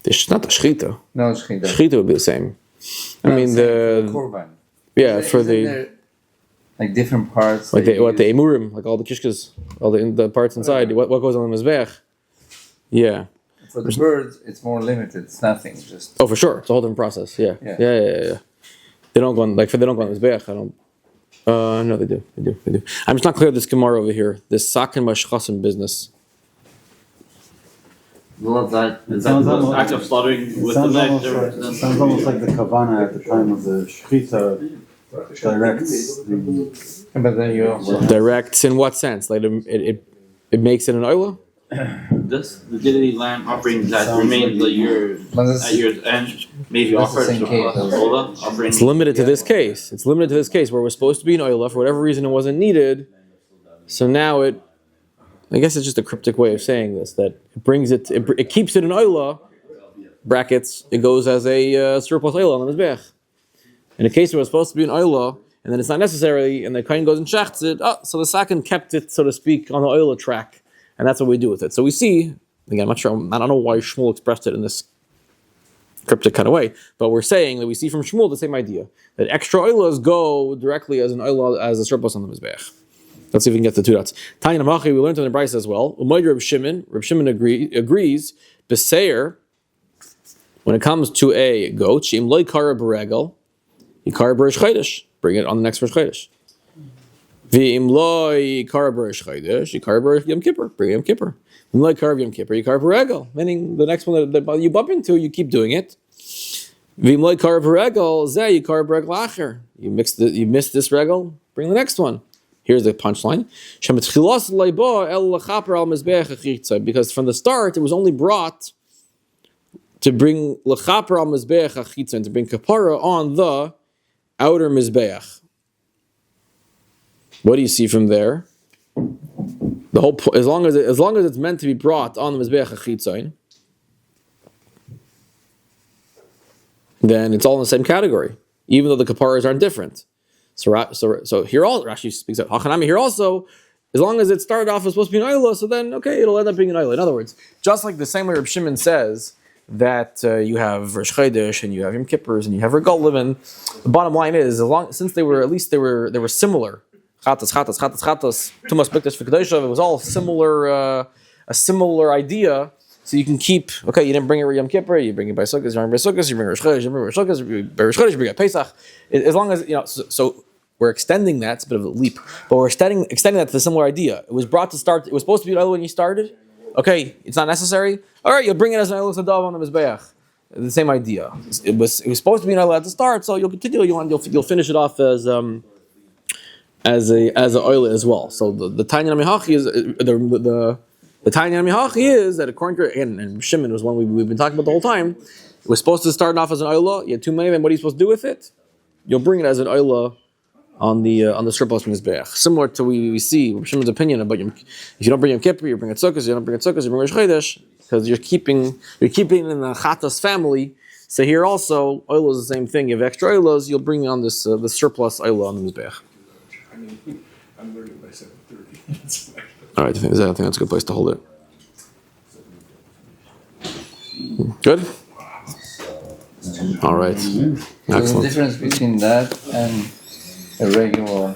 It's not the shchita. No, shchita. Shchita would be the same. I mean the korban. Yeah, different parts. Like the emurim, like all the kishkas, all the parts inside. What goes on the mizbech? Yeah. For the birds, it's more limited. It's nothing. Just for sure, it's a whole different process. Yeah. They don't go on, like, they don't go on Mizbeach. I don't. No, they do. I'm just not clear of this Gemara over here. This Sakin Mashchasim business. Well, that sounds the almost- act of slaughtering with the Sounds knife. sounds almost like the Kavana at the time of the Shechita directs the But then you also Directs in what sense? Like it makes it an oila? This the daily lamb offering that remains like- at your But this- end, maybe That's offer the same to case. Ola, offering. It's limited to this case. It's limited to this case where it was supposed to be an oila. For whatever reason, it wasn't needed. So now I guess it's just a cryptic way of saying this, that it brings it keeps it an oila, brackets, it goes as a surplus oila on the Mizbech. In a case where it was supposed to be an oila, and then it's not necessary, and the kohen goes and shechts it, so the sakin kept it, so to speak, on the oila track. And that's what we do with it. So we see, again, I don't know why Shmuel expressed it in this cryptic kind of way, but we're saying that we see from Shmuel the same idea, that extra oilas go directly as an oila, as a surplus on the Mizbech. Let's see if we can get the two dots. Tanya Namachi, we learned in the Bryce as well. Umayr Reb Shimon agrees, Beseir, when it comes to a goat, Shim loy kara beregel, yikara b'rish chodesh, bring it on the next Rosh Chodesh. V'im loy kara b'rish chodesh, yikara b'rish Yom Kippur, bring Yom Kippur. V'im loy kara Yom Kippur, yikara beregel, meaning the next one that you bump into, you keep doing it. V'im loy kara beregel, zeh yikara beregel acher. You missed this regel, bring the next one. Here's the punchline. Because from the start, it was only brought to bring l'chaper al mizbeach achitzon, to bring kapara on the outer mizbeach. What do you see from there? The whole as long as it's meant to be brought on the mizbeach achitzon, then it's all in the same category, even though the kaparas aren't different. So here all Rashi speaks of Hachanami here also, as long as it started off as supposed to be an oila, so then okay, it'll end up being an oila. In other words, just like the same way Reb Shimon says that you have Rosh Chodesh and you have Yom Kippurs and you have Regal Livin, the bottom line is since they were similar, Chatas, Tumas Bikdash V'Kedoshav, it was all similar, a similar idea. So you can keep, okay, you didn't bring it Yom Kippur, you bring it by Sukkot, you bring it by Sukkot, you bring it Rosh Chodesh, you bring it Rosh Chodesh, you bring it Pesach. As long as, so we're extending that, it's a bit of a leap, but we're extending that to the similar idea. It was brought to start, it was supposed to be an oil when you started, okay, it's not necessary, all right, you'll bring it as an oil sadav on the Mizbeach. The same idea. It was supposed to be an oil at the start, so you'll continue, you'll finish it off as a oil as well. So the Tanya Mihachi is, the Tanya Mihachi is that according to, and Shimon was one we've been talking about the whole time, it was supposed to start off as an oila. You had too many of them. What are you supposed to do with it? You'll bring it as an oila on the surplus mizbeach. Similar to we see Shimon's opinion about if you don't bring Yom Kippur, you bring it Sukkot. You don't bring it Sukkot, you bring Rosh Chodesh, because you're keeping it in the Chatas family. So here also oila is the same thing. You have extra oilas, you'll bring on this the surplus oila on the mizbeach. I'm learning by 7:30. All right, I think that's a good place to hold it. Good? All right. There's a Excellent. difference between that and a regular